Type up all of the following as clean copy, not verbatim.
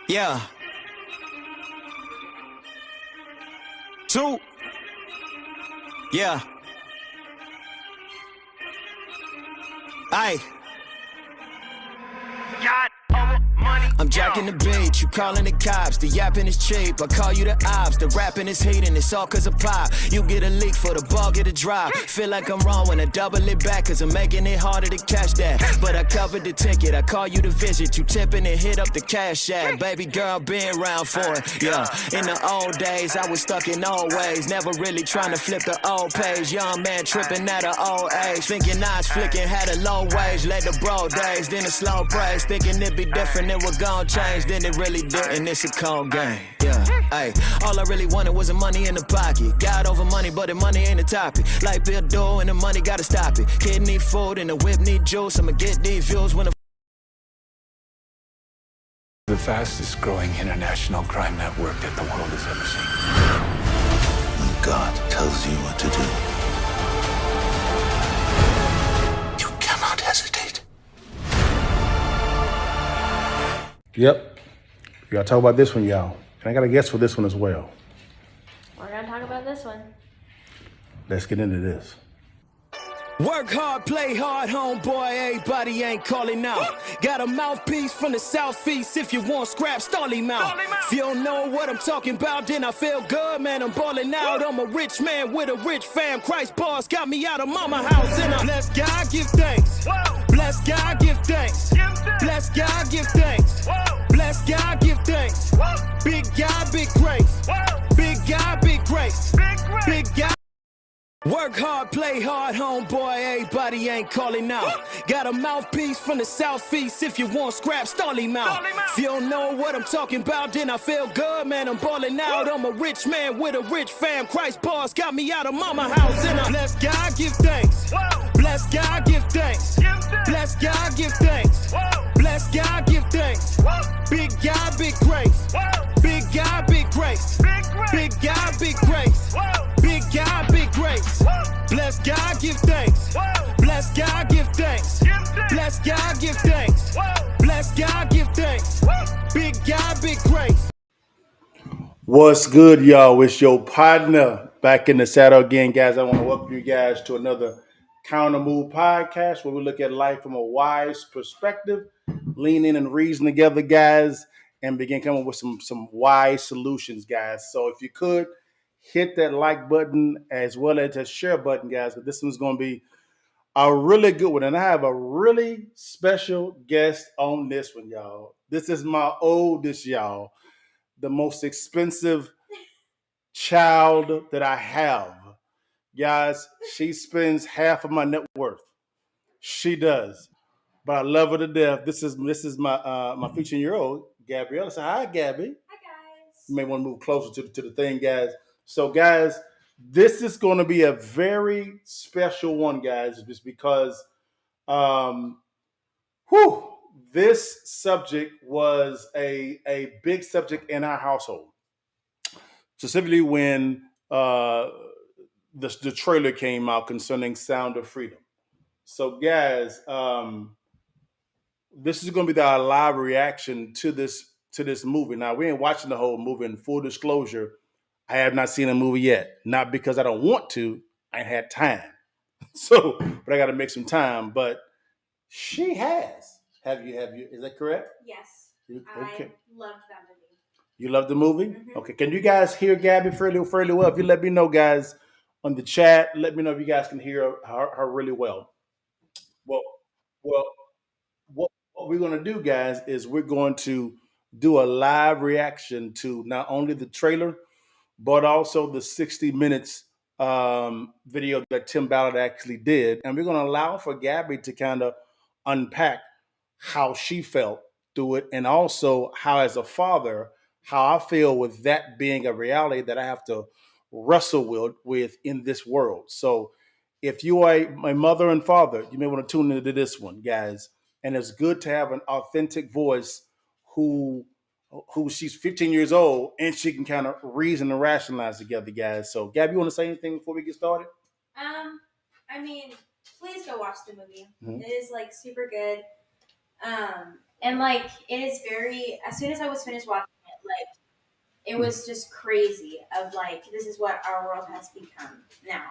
Yeah. 2. Yeah. Aye. I'm jacking the beat, you calling the cops. The yapping is cheap, I call you the ops. The rapping is hating, it's all cause of pop. You get a leak for the ball, get a drop. Feel like I'm wrong when I double it back, cause I'm making it harder to catch that. But I covered the ticket, I call you to visit. You tipping and hit up the cash app. Baby girl, been around for it, yeah. In the old days, I was stuck in old ways. Never really trying to flip the old page. Young man tripping at an old age. Thinking I was flicking, had a low wage. Led the bro days, then a slow praise. Thinking it'd be different, it would gon' change. Then it really didn't, it's a cold game, yeah. Ay, all I really wanted was the money in the pocket. Got over money, but the money ain't the topic. Like Bill Doe and the money gotta stop it. Kid need food and the whip need juice. I'ma get these views when the fastest growing international crime network that the world has ever seen. When God tells you what to do, you cannot hesitate. Yep. We gotta talk about this one, y'all. And I got a guess for this one as well. We're gonna talk about this one. Let's get into this. work hard, play hard, homeboy, everybody ain't calling out. Got a mouthpiece from the southeast, if you want scrap, stall him out. If you don't know what I'm talking about, then I feel good, man, I'm balling out. I'm a rich man with a rich fam, Christ boss got me out of mama house. And I bless God, give thanks. Bless God, give thanks. Bless God, give thanks. Bless God, give thanks. Big God, big grace. Big God, big grace. Big God. Work hard, play hard, homeboy, everybody ain't calling out. Got a mouthpiece from the southeast, if you want scrap, stall him out. If you don't know what I'm talking about, then I feel good, man, I'm balling out. I'm a rich man with a rich fam, Christ boss got me out of mama house. And I bless God, give thanks. Bless God, give thanks. Bless God, give thanks. Bless God, give thanks. Big God, big grace. Big God, big grace. Big God, big grace. Big God, big grace. Bless God, give thanks. Bless God, give thanks. Bless God, give thanks. Bless God, give thanks. Big God, big grace. What's good, y'all? It's your partner back in the saddle again, guys. I want to welcome you guys to another Countermove podcast where we look at life from a wise perspective, lean in and reason together, guys, and begin coming up with some wise solutions, guys. So if you could hit that like button as well as that share button, guys, but this one's going to be a really good one. And I have a really special guest on this one, y'all. This is my oldest, y'all. The most expensive child that I have. Guys, she spends half of my net worth. She does. But I love her to death. This is my 15-year-old, Gabriella. So hi, Gabby. Hi guys. You may want to move closer to the thing, guys. So, guys, this is going to be a very special one, guys, just because this subject was a big subject in our household. Specifically when the trailer came out concerning Sound of Freedom. So, guys, this is going to be our live reaction to this movie. Now, we ain't watching the whole movie. In full disclosure, I have not seen a movie yet. Not because I don't want to. I ain't had time. So, but I got to make some time. But she has. Have you? Is that correct? Yes. Okay. I loved that movie. You love the movie? Mm-hmm. Okay. Can you guys hear Gabby fairly well? If you let me know, guys, on the chat, let me know if you guys can hear her really well. Well, well, what we're going to do, guys, is we're going to do a live reaction to not only the trailer, but also the 60 minutes video that Tim Ballard actually did. And we're going to allow for Gabby to kind of unpack how she felt through it, and also how, as a father, how I feel with that being a reality that I have to wrestle with in this world. So if you are a mother and father, you may want to tune into this one, guys. And it's good to have an authentic voice who she's 15 years old and she can kind of reason and rationalize together, guys. So, Gabby, you want to say anything before we get started? I mean, please go watch the movie. Mhm. It is like super good. And like it is very. As soon as I was finished watching it, like it was just crazy. Of like this is what our world has become now.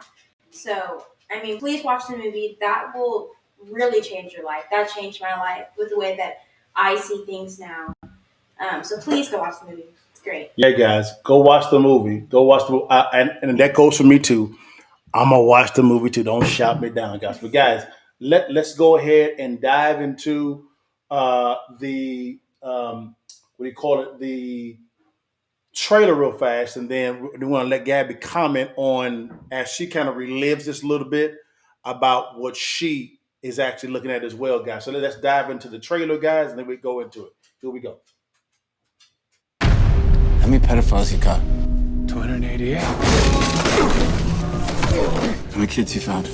So I mean, please watch the movie. That will really change your life. That changed my life with the way that I see things now. So please go watch the movie. It's great. Yeah, guys, go watch the movie. Go watch the and that goes for me too. I'm gonna watch the movie too. Don't shout me down, guys. But guys, let's go ahead and dive into the what do you call it? The trailer real fast, and then we want to let Gabby comment on as she kind of relives this a little bit about what she is actually looking at as well, guys. So let's dive into the trailer, guys, and then we go into it. Here we go. How many pedophiles you got? 288. How many kids you found?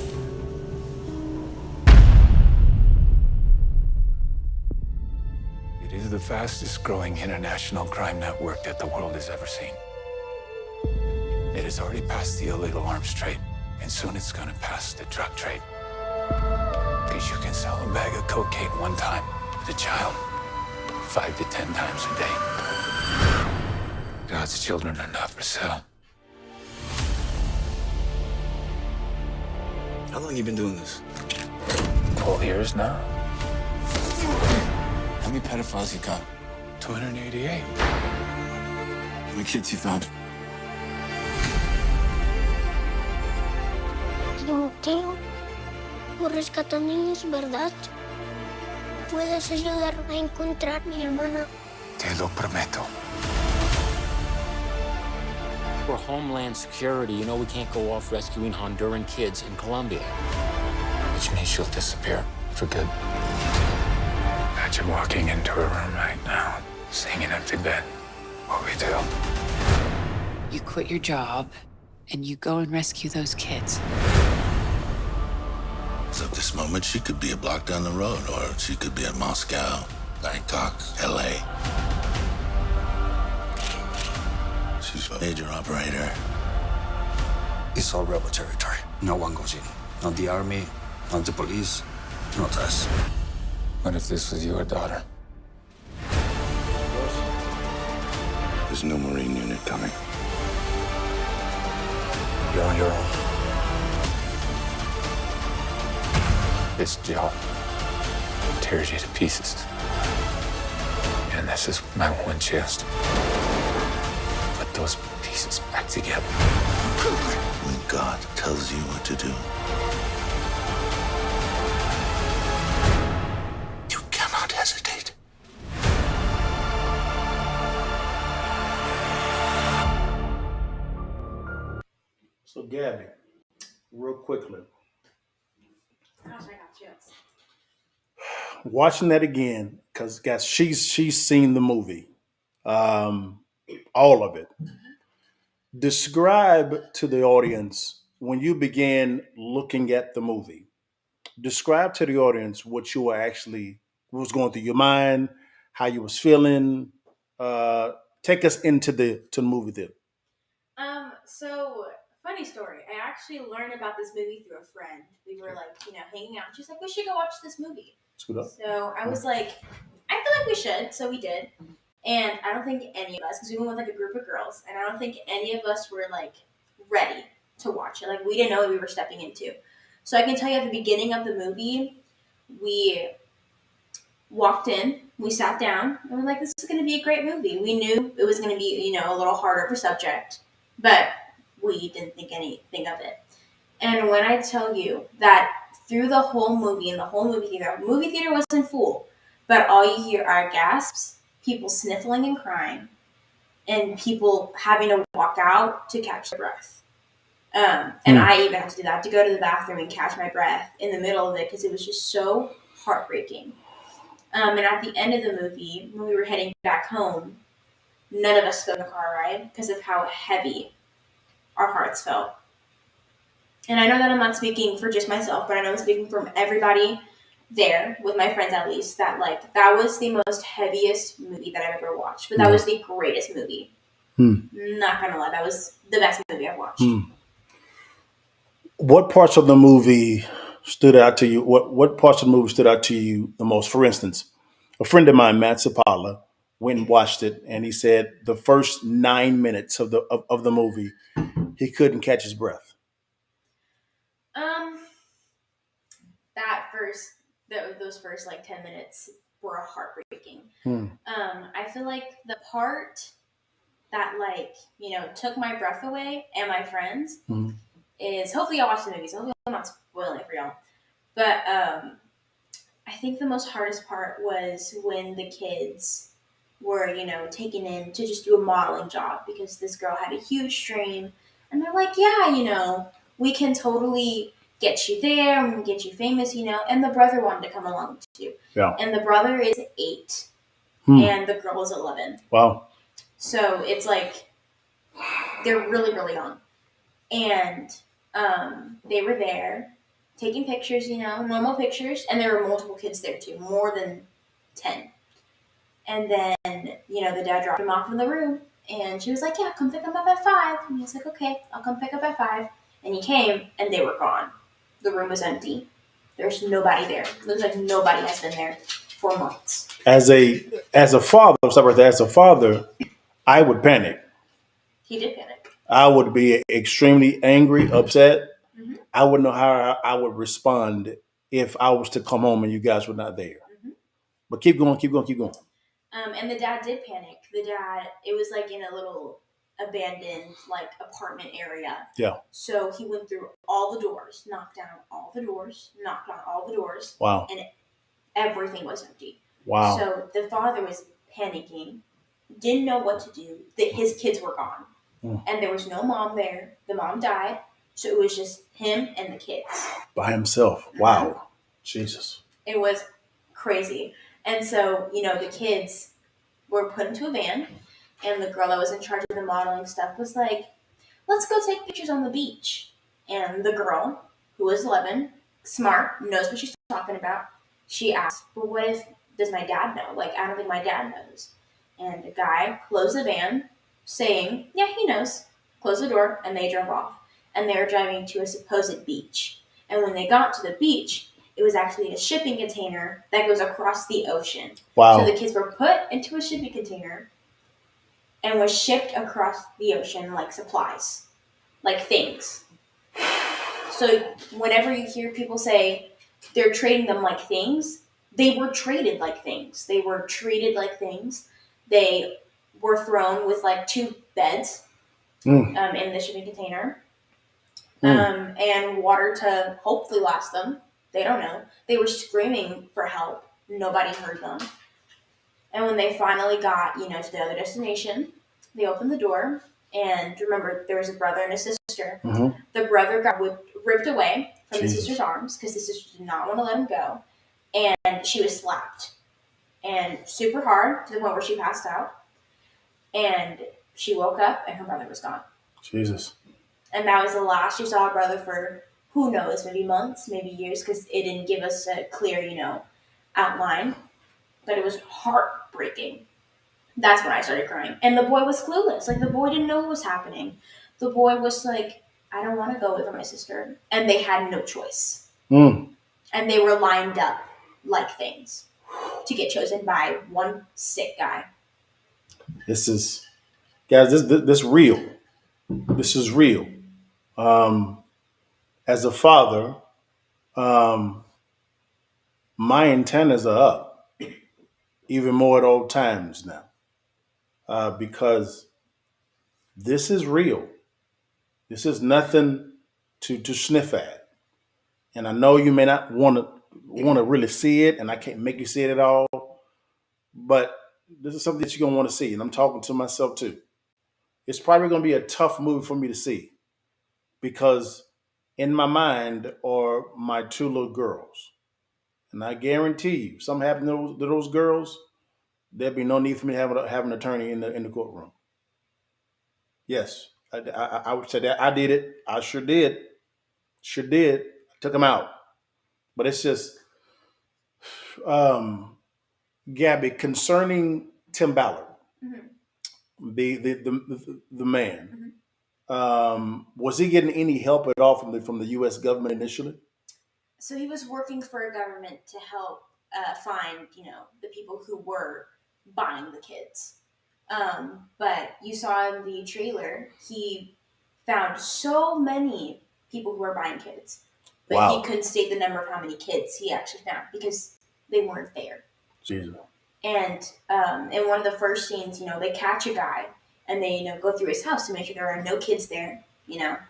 It is the fastest growing international crime network that the world has ever seen. It has already passed the illegal arms trade, and soon it's gonna pass the drug trade. Because you can sell a bag of cocaine one time with a child, 5 to 10 times a day. God's children are not for sale. How long you been doing this? 12 years now. How many pedophiles you got? 288. How many kids you found? Timoteo, tú rescatas niños, ¿verdad? ¿Puedes ayudarme a encontrar a mi hermana? Te lo prometo. For Homeland Security, you know we can't go off rescuing Honduran kids in Colombia. Which means she'll disappear for good. Imagine walking into her room right now, seeing an empty bed. What we do? You quit your job and you go and rescue those kids. So at this moment, she could be a block down the road, or she could be in Moscow, Bangkok, LA. She's a major operator. It's all rebel territory. No one goes in. Not the army, not the police, not us. What if this was your daughter? There's no Marine unit coming. You're on your own. This job tears you to pieces. And this is my one chance to put those pieces back together. When God tells you what to do, you cannot hesitate. So, Gabby, real quickly, Gosh, I got chills. watching that again because, guys, she's seen the movie, all of it. Describe to the audience when you began looking at the movie. Describe to the audience what you were actually what was going through your mind, how you was feeling. Uh, Take us into the movie theater. So funny story. I actually learned about this movie through a friend. We were like, hanging out. She's like, we should go watch this movie. Scoot up. So I was like, I feel like we should. So we did. And I don't think any of us, because we went with like a group of girls, and I don't think any of us were like ready to watch it. Like we didn't know what we were stepping into. So I can tell you at the beginning of the movie, we walked in, we sat down, and we're like, this is going to be a great movie. We knew it was going to be, a little harder of a subject, but we didn't think anything of it. And when I tell you that through the whole movie, in the whole movie theater wasn't full, but all you hear are gasps, people sniffling and crying, and people having to walk out to catch their breath. And I even had to do that, to go to the bathroom and catch my breath in the middle of it, because it was just so heartbreaking. And at the end of the movie, when we were heading back home, none of us spoke in the car ride because of how heavy our hearts felt. And I know that I'm not speaking for just myself, but I know I'm speaking from everybody there, with my friends at least, that that was the most heaviest movie that I've ever watched. But that was the greatest movie. Not gonna lie, that was the best movie I've watched. What parts of the movie stood out to you? What parts of the movie stood out to you the most? For instance, a friend of mine, Matt Sapala, went and watched it, and he said the first 9 minutes of the movie, he couldn't catch his breath. Um, those first like 10 minutes were heartbreaking. I feel like the part that took my breath away and my friends is hopefully y'all watch the movie, so hopefully I'm not spoiling it for y'all. But I think the most hardest part was when the kids were, taken in to just do a modeling job because this girl had a huge dream. And they're like, yeah, we can totally get you there, we can get you famous, and the brother wanted to come along too. Yeah. And the brother is 8 and the girl is 11. Wow. So it's like they're really, really young. And they were there taking pictures, normal pictures, and there were multiple kids there too, more than 10. And then, the dad dropped him off in the room, and she was like, yeah, come pick him up at 5. And he was like, okay, I'll come pick up at 5. And he came, and they were gone. The room was empty. There's nobody there. It looks like nobody has been there for months. As a father, I would panic. He did panic. I would be extremely angry, upset. I wouldn't know how I would respond if I was to come home and you guys were not there. But keep going. And the dad did panic. It was like in a little abandoned apartment area. Yeah. So he went through all the doors, knocked on all the doors. Wow. And everything was empty. Wow. So the father was panicking, didn't know what to do. His kids were gone. And there was no mom there. The mom died. So it was just him and the kids. By himself. Wow. Jesus. It was crazy. And so, the kids were put into a van, and the girl that was in charge of the modeling stuff was like, let's go take pictures on the beach. And the girl, who was 11, smart, knows what she's talking about, she asked, well, what if, does my dad know? I don't think my dad knows. And the guy closed the van, saying, yeah, he knows. Closed the door, and they drove off. And they were driving to a supposed beach. And when they got to the beach, it was actually a shipping container that goes across the ocean. Wow. So the kids were put into a shipping container and was shipped across the ocean like supplies, like things. So whenever you hear people say they're trading them like things, they were traded like things. They were treated like things. They were thrown with 2 beds in the shipping container. And water to hopefully last them. They don't know. They were screaming for help. Nobody heard them. And when they finally got, to the other destination, they opened the door. And remember, there was a brother and a sister. The brother got ripped away from the sister's arms because the sister did not want to let him go. And she was slapped. And super hard to the point where she passed out. And she woke up and her brother was gone. Jesus. And that was the last she saw her brother for, who knows, maybe months, maybe years, because it didn't give us a clear, outline. But it was heartbreaking. That's when I started crying. And the boy was clueless. The boy didn't know what was happening. The boy was like, I don't want to go with my sister. And they had no choice. And they were lined up like things to get chosen by one sick guy. This is, guys, this real. This is real. As a father, my antennas are up even more at all times now, because this is real. This is nothing to sniff at. And I know you may not want to really see it, and I can't make you see it at all, but this is something that you're gonna want to see. And I'm talking to myself too. It's probably gonna be a tough movie for me to see, because in my mind are my 2 little girls. And I guarantee you, something happened to those girls, there'd be no need for me to have an attorney in the courtroom. Yes, I would say that I did it. I sure did. Sure did. I took them out. But it's just, Gabby, concerning Tim Ballard, the man, was he getting any help at all from the U.S. government initially? So he was working for a government to help find, the people who were buying the kids. But you saw in the trailer, he found so many people who were buying kids, but Wow. he couldn't state the number of how many kids he actually found because they weren't there. Jesus. And in one of the first scenes, they catch a guy and they, go through his house to make sure there are no kids there,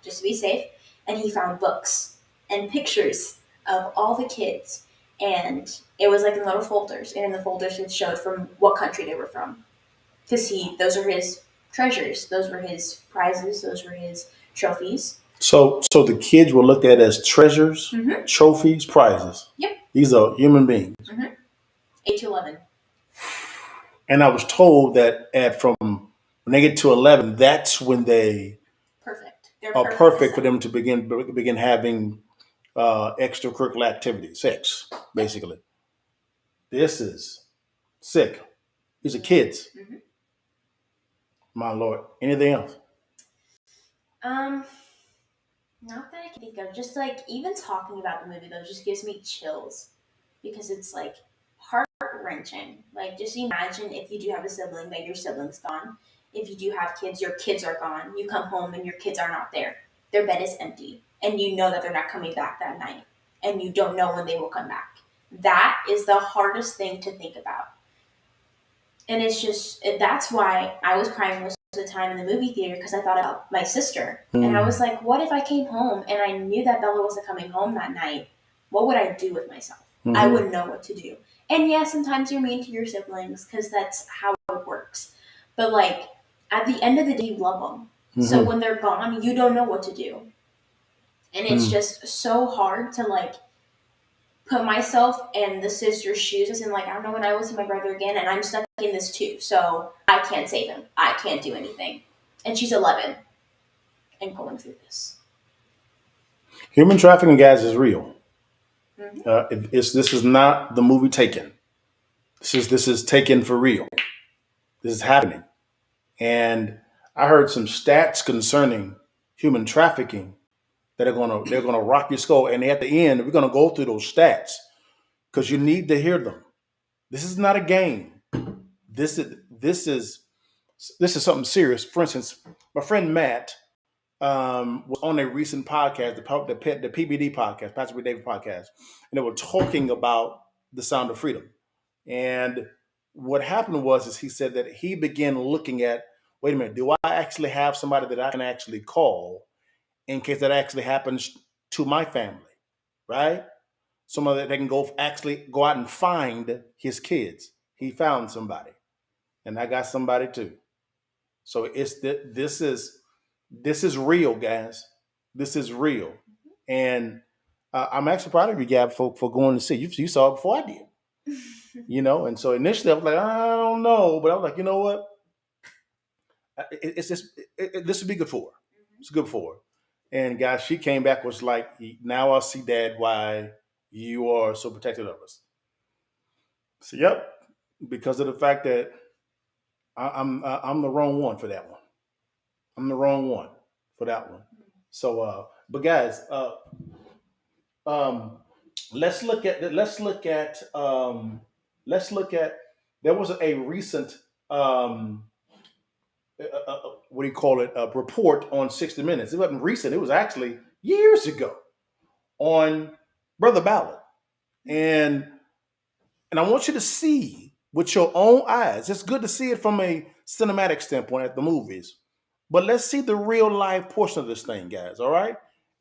just to be safe. And he found books and pictures of all the kids. And it was like in little folders. And in the folders, it showed from what country they were from. Because those are his treasures. Those were his prizes. Those were his trophies. So the kids were looked at as treasures, trophies, prizes. Yep. These are human beings. 8 to 11. And I was told that from when they get to 11, that's when they They're are perfect for them to begin having extracurricular activities, sex, basically. This is sick. These are kids. My Lord. Anything else? Not that I can think of. Just like even talking about the movie though just gives me chills because it's like heart wrenching. Like just imagine if you do have a sibling that your sibling's gone. If you do have kids, your kids are gone. You come home and your kids are not there. Their bed is empty, and you know that they're not coming back that night, and you don't know when they will come back. That is the hardest thing to think about. And that's why I was crying most of the time in the movie theater because I thought about my sister. And I was like, what if I came home and I knew that Bella wasn't coming home that night? What would I do with myself? I wouldn't know what to do. And yeah, sometimes you're mean to your siblings because that's how it works. But like at the end of the day, you love them. So when they're gone, you don't know what to do. And it's just so hard to like put myself in the sister's shoes and like, I don't know when I will see my brother again and I'm stuck in this too. So I can't save him. I can't do anything. And she's 11 and going through this. Human trafficking, guys, is real. This is not the movie Taken. This is Taken for real. This is happening. And I heard some stats concerning human trafficking that they're gonna rock your skull. And at the end, we're gonna go through those stats because you need to hear them. This is not a game. This is something serious. For instance, my friend Matt was on a recent podcast, the PBD podcast, Pastor B. David podcast, and they were talking about the Sound of Freedom. And what happened is he said that he began looking at, wait a minute, do I actually have somebody that I can actually call in case that actually happens to my family, right? Somebody that they can go out and find his kids. He found somebody, and I got somebody too. So this is real, guys. This is real, and I'm actually proud of you, Gab, for going to see. You saw it before I did, And so initially I was like, I don't know, but I was like, you know what? This would be good for her. It's good for her. And guys, she came back was like, now I see, Dad, why you are so protective of us. So yep, because of the fact that I'm the wrong one for that one. I'm the wrong one for that one. So, but guys, let's look at. There was a recent what do you call it? A report on 60 Minutes. It wasn't recent. It was actually years ago on Brother Ballard, and I want you to see with your own eyes. It's good to see it from a cinematic standpoint at the movies, but let's see the real life portion of this thing, guys. All right,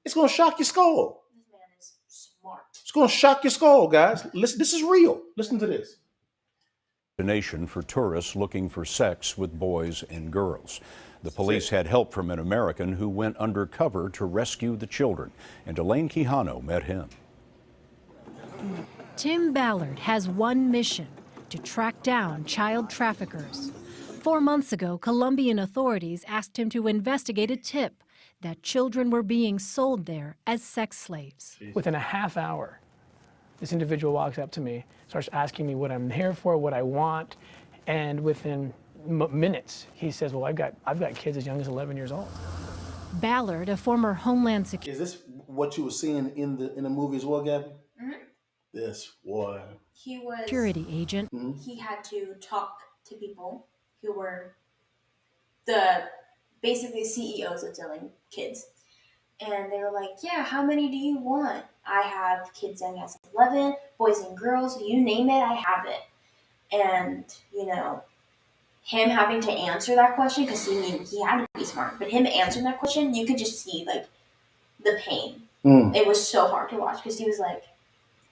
it's gonna shock your skull. This man is smart. It's gonna shock your skull, guys. Listen, this is real. Listen to this. Destination for tourists looking for sex with boys and girls. The police had help from an American who went undercover to rescue the children, and Elaine Quijano met him. Tim Ballard has one mission: to track down child traffickers. 4 months ago, Colombian authorities asked him to investigate a tip that children were being sold there as sex slaves. Within a half hour, this individual walks up to me, starts asking me what I'm here for, what I want, and within minutes, he says, well, I've got kids as young as 11 years old. Ballard, a former Homeland Security... Is this what you were seeing in the movie as well, Gabby? This boy. He was security agent. He had to talk to people who were the basically CEOs of selling kids. And they were like, yeah, how many do you want? I have kids young as 11, boys and girls, you name it, I have it. And, him having to answer that question, because he had to be smart, but him answering that question, you could just see, like, the pain. It was so hard to watch, because he was like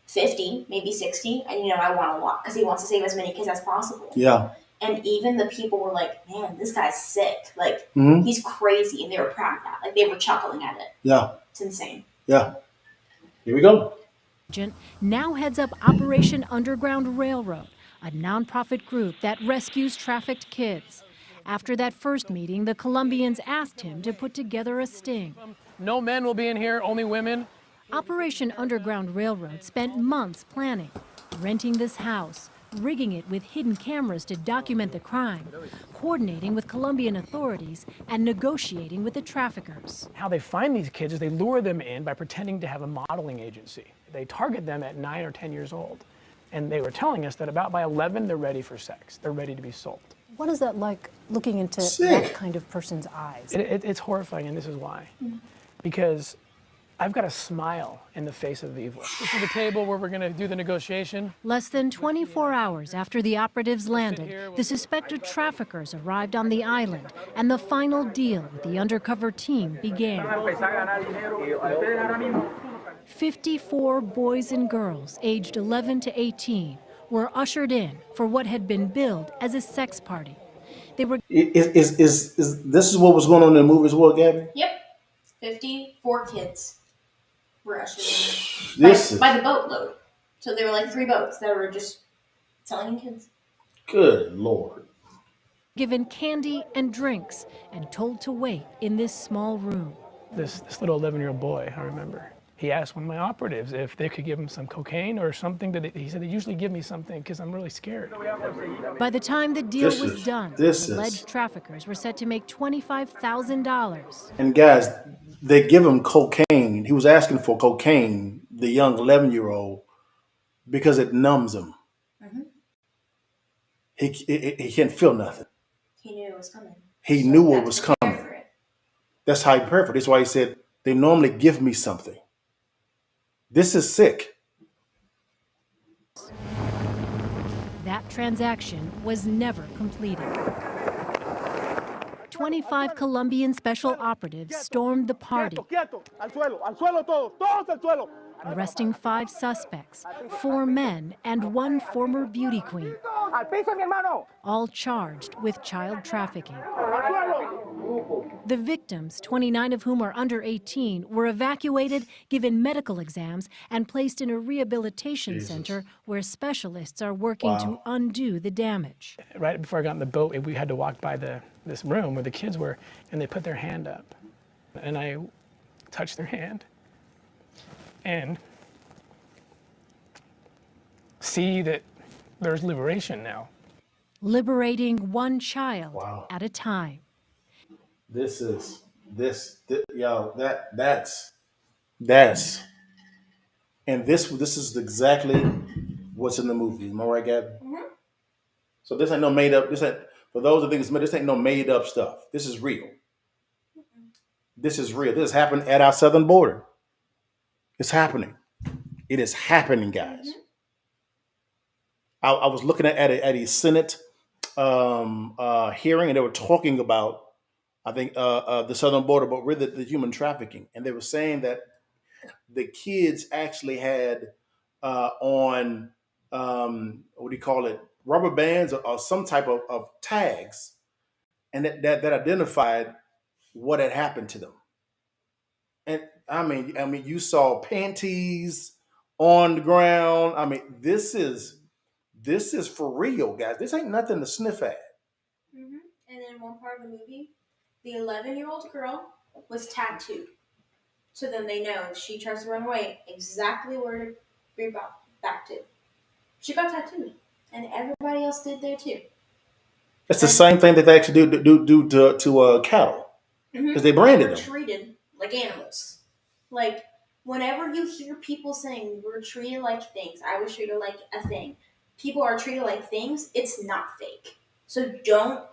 50, maybe 60, and, I want to watch, because he wants to save as many kids as possible. Yeah. And even the people were like, man, this guy's sick. Like, he's crazy. And they were proud of that. Like, they were chuckling at it. Yeah. It's insane. Yeah. Here we go. Now heads up Operation Underground Railroad, a nonprofit group that rescues trafficked kids. After that first meeting, the Colombians asked him to put together a sting. No men will be in here, only women. Operation Underground Railroad spent months planning, renting this house, rigging it with hidden cameras to document the crime, coordinating with Colombian authorities, and negotiating with the traffickers. How they find these kids is they lure them in by pretending to have a modeling agency. They target them at 9 or 10 years old. And they were telling us that about by 11, they're ready for sex. They're ready to be sold. What is that like, looking into that kind of person's eyes? It's horrifying, and this is why. Because I've got a smile in the face of evil. This is the table where we're going to do the negotiation. Less than 24 hours after the operatives landed, the suspected traffickers arrived on the island, and the final deal with the undercover team began. 54 boys and girls aged 11 to 18 were ushered in for what had been billed as a sex party. They were. Is this is what was going on in the movie as well, Gabby? Yep. 54 kids were ushered in by the boatload. So there were like 3 boats that were just selling kids. Good Lord. Given candy and drinks and told to wait in this small room. This little 11-year-old boy, I remember, he asked one of my operatives if they could give him some cocaine or something. He said, they usually give me something because I'm really scared. By the time the deal was done, alleged traffickers were set to make $25,000. And guys, they give him cocaine. He was asking for cocaine, the young 11-year-old, because it numbs him. He can't feel nothing. He knew it was coming. He knew what was coming. That's how he prepared for it. That's why he said, they normally give me something. This is sick. That transaction was never completed. 25 Colombian special operatives stormed the party, arresting 5 suspects, 4 men and 1 former beauty queen, all charged with child trafficking. The victims, 29 of whom are under 18, were evacuated, given medical exams, and placed in a rehabilitation center where specialists are working to undo the damage. Right before I got in the boat, we had to walk by this room where the kids were, and they put their hand up. And I touched their hand and see that there's liberation now. Liberating one child at a time. That's and this is exactly what's in the movie. Am I right, Gabby? So this ain't no made up. For those who think it's made. This ain't no made up stuff. This is real. This is real. This happened at our southern border. It's happening. It is happening, guys. I was looking at a Senate hearing, and they were talking about, I think, the southern border, but really the human trafficking. And they were saying that the kids actually had on, what do you call it, rubber bands or some type of tags, and that identified what had happened to them. And I mean, you saw panties on the ground. I mean, this is for real, guys. This ain't nothing to sniff at. And then one part of the movie, the 11-year-old girl was tattooed. So then they know if she tries to run away, exactly where to bring back to. She got tattooed. And everybody else did there too. It's the same thing that they actually do to cattle. Because they branded them. Treated like animals. Like, Whenever you hear people saying we're treated like things, I was treated like a thing, people are treated like things, it's not fake. So don't,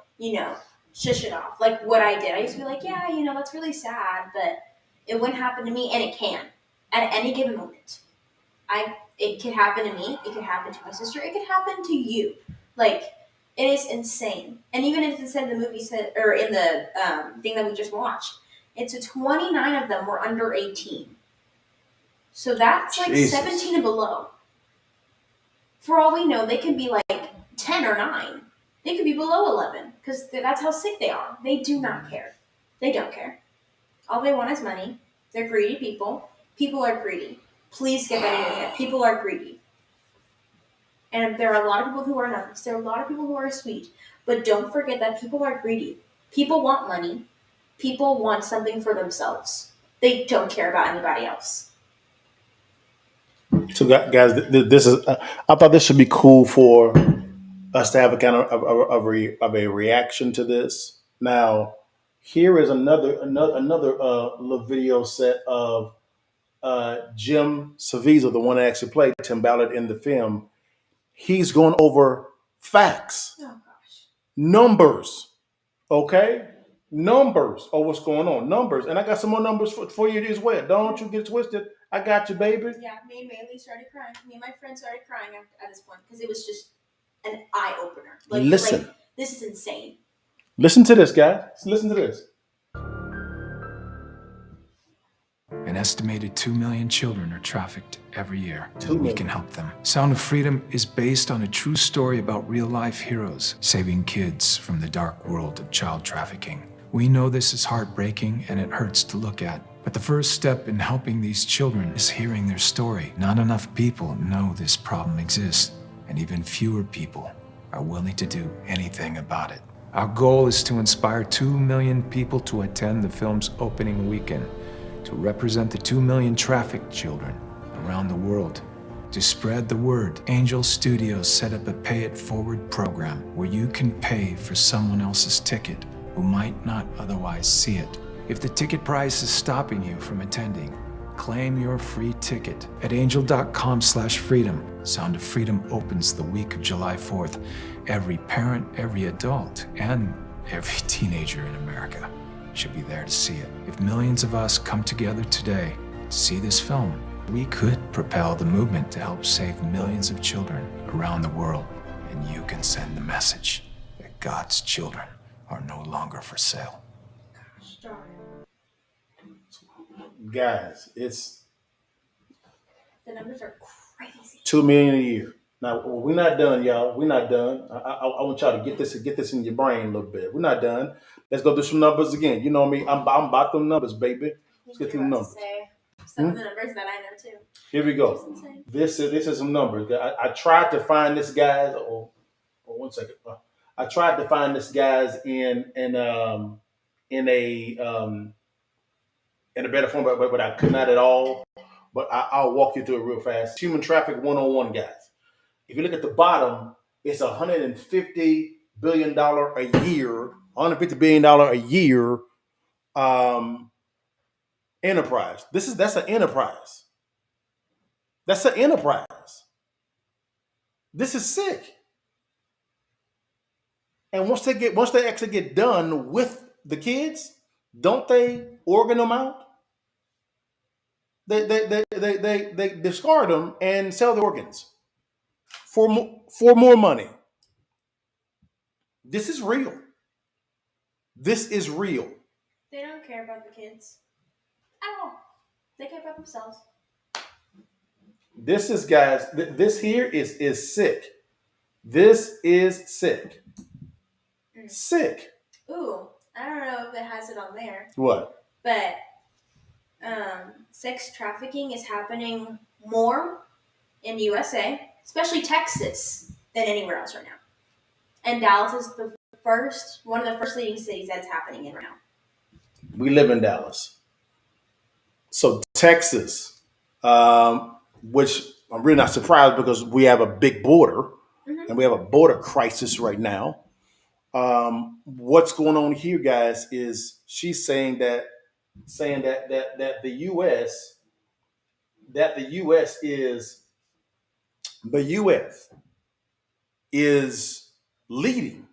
shush it off. Like what I did. I used to be like, yeah, that's really sad, but it wouldn't happen to me, and it can at any given moment. It could happen to me, it could happen to my sister, it could happen to you. Like, it is insane. And even if it said the movie said, or in the thing that we just watched, it's a 29 of them were under 18. So that's like Jesus. 17 and below. For all we know, they can be like 10 or 9. They could be below 11 because that's how sick they are. They do not care. They don't care. All they want is money. They're greedy people. People are greedy. Please get that in your head. People are greedy. And there are a lot of people who are nice. There are a lot of people who are sweet. But don't forget that people are greedy. People want money. People want something for themselves. They don't care about anybody else. So, guys, this is. I thought this should be cool for us to have a kind of a reaction to this. Now, here is another little video set of Jim Caviezel, the one that actually played Tim Ballard in the film. He's going over facts, numbers, okay? Numbers of what's going on. Numbers. And I got some more numbers for you as well. Don't you get twisted. I got you, baby. Yeah, me and Bailey started crying. Me and my friend started crying at this point because it was just an eye opener. Listen. This is insane. Listen to this, guys. Listen to this. An estimated 2 million children are trafficked every year, 2 and we million. can help them. Sound of Freedom is based on a true story about real-life heroes saving kids from the dark world of child trafficking. We know this is heartbreaking and it hurts to look at, but the first step in helping these children is hearing their story. Not enough people know this problem exists, and even fewer people are willing to do anything about it. Our goal is to inspire 2 million people to attend the film's opening weekend, to represent the 2 million trafficked children around the world. To spread the word, Angel Studios set up a Pay It Forward program where you can pay for someone else's ticket who might not otherwise see it. If the ticket price is stopping you from attending, claim your free ticket at angel.com/freedom. Sound of Freedom opens the week of July 4th. Every parent, every adult, and every teenager in America should be there to see it. If millions of us come together today to see this film, we could propel the movement to help save millions of children around the world. And you can send the message that God's children are no longer for sale. Guys, it's The numbers are crazy. 2 million a year. Now we're not done, y'all. We're not done. I want y'all to get this in your brain a little bit. We're not done. Let's go through some numbers again. You know me. I'm about them numbers, baby. Let's get through the numbers. Some of the numbers that I know too. Here we go. This is some numbers. I tried to find this, guys. Oh, 1 second. I tried to find this, guys, in a better form, but I could not at all. But I'll walk you through it real fast. Human traffic 101, guys. If you look at the bottom, it's $150 billion a year, $150 billion a year enterprise. That's an enterprise. That's an enterprise. This is sick. And once they actually get done with the kids, don't they organ them out? They discard them and sell the organs for more money. This is real. This is real. They don't care about the kids at all. They care about themselves. This is, guys. This here is sick. This is sick. Sick. Ooh, I don't know if it has it on there. What? But sex trafficking is happening more in the USA, especially Texas, than anywhere else right now. And Dallas is one of the first leading cities that's happening in right now. We live in Dallas. So Texas, which I'm really not surprised because we have a big border and we have a border crisis right now. What's going on here, guys, is she's saying that the U.S. that the U.S. is leading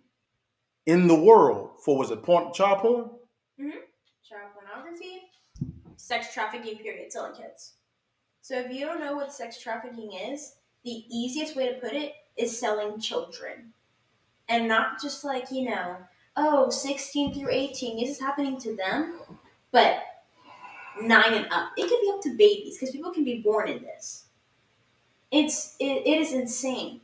in the world for, was it child porn? Mm-hmm. Child pornography, sex trafficking, period, selling kids. So if you don't know what sex trafficking is, the easiest way to put it is selling children. And not just like, 16 through 18, this is happening to them, but 9 and up. It could be up to babies because people can be born in this. It is insane.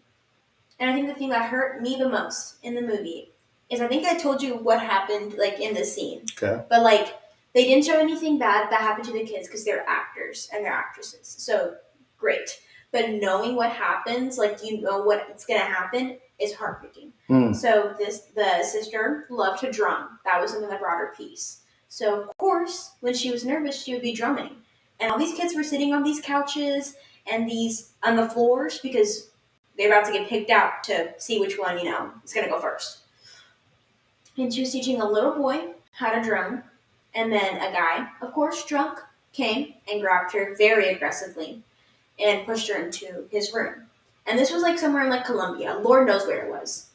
And I think the thing that hurt me the most in the movie is I think I told you what happened like in the scene. Okay. But like they didn't show anything bad that happened to the kids because they're actors and they're actresses. So great. But knowing what happens, like you know what's gonna happen, is heartbreaking. So the sister loved to drum. That was something that brought her peace. So of course, when she was nervous, she would be drumming. And all these kids were sitting on these couches and these on the floors because they're about to get picked out to see which one, is going to go first. And she was teaching a little boy how to drum. And then a guy, of course, drunk, came and grabbed her very aggressively and pushed her into his room. And this was like somewhere in like Colombia. Lord knows where it was.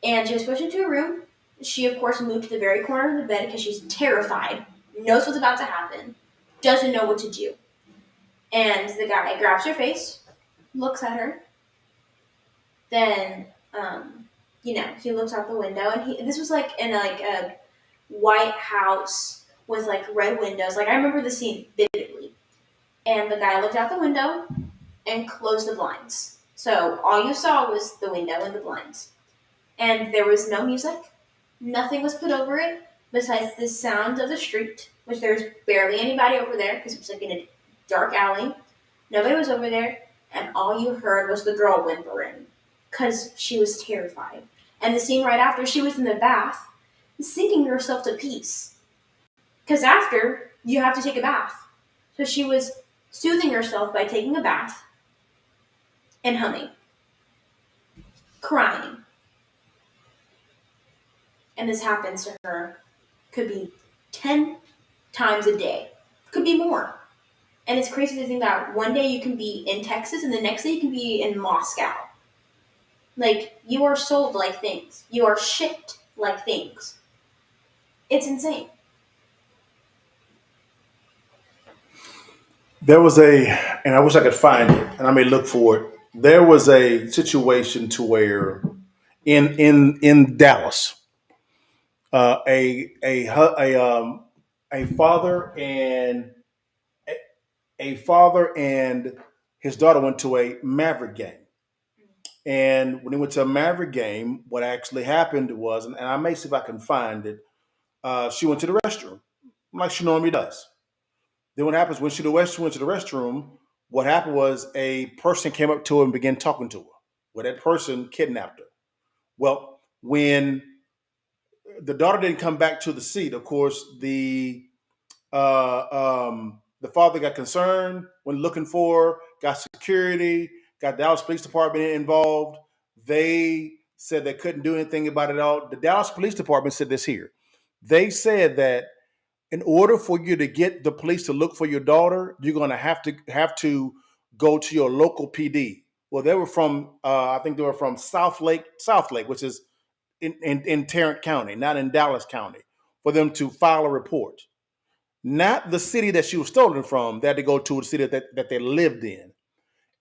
And she was pushed into a room. She, of course, moved to the very corner of the bed because she's terrified, knows what's about to happen, doesn't know what to do. And the guy grabs her face, looks at her, then he looks out the window, and this was like in like a white house with like red windows. Like I remember the scene vividly. And the guy looked out the window and closed the blinds. So all you saw was the window and the blinds. And there was no music. Nothing was put over it besides the sound of the street, which there's barely anybody over there because it was like in a dark alley. Nobody was over there, and all you heard was the girl whimpering because she was terrified. And the scene right after, she was in the bath, singing herself to peace. Because after, you have to take a bath. So she was soothing herself by taking a bath and humming, crying. And this happens to her, could be 10 times a day, could be more. And it's crazy to think that one day you can be in Texas and the next day you can be in Moscow. Like, you are sold like things. You are shipped like things. It's insane. There was and I wish I could find it, and I may look for it. There was a situation to where in Dallas, a father and his daughter went to a Maverick game. And when they went to a Maverick game, what actually happened was, and I may see if I can find it, she went to the restroom, like she normally does. Then what happens when she went to the restroom, what happened was a person came up to her and began talking to her. Well, that person kidnapped her. Well, when the daughter didn't come back to the seat, of course, the father got concerned, went looking for her, got security, got the Dallas Police Department involved. They said they couldn't do anything about it all. The Dallas Police Department said this here. They said that in order for you to get the police to look for your daughter, you're going to have to go to your local PD. Well, they were from, I think they were from South Lake, which is in Tarrant County, not in Dallas County, for them to file a report. Not the city that she was stolen from. They had to go to a city that they lived in.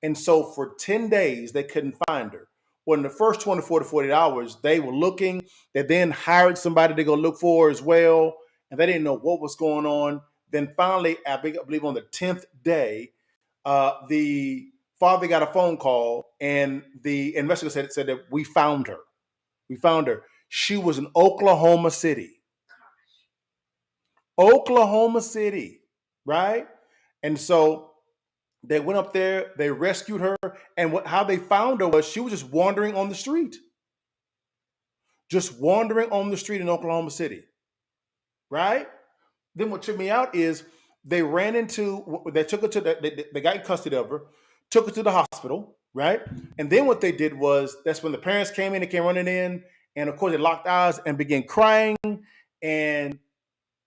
And so for 10 days, they couldn't find her. Well, in the first 24 to 48 hours, they were looking. They then hired somebody to go look for her as well. And they didn't know what was going on. Then finally, I believe on the 10th day, the father got a phone call and the investigator said that we found her. We found her. She was in Oklahoma City. Oklahoma City, right? And so they went up there, they rescued her, and how they found her was she was just wandering on the street. Just wandering on the street in Oklahoma City, right? Then what took me out is they took her to, they got in custody of her, took her to the hospital, right? And then what they did was, that's when the parents came in, they came running in, and of course they locked eyes and began crying. And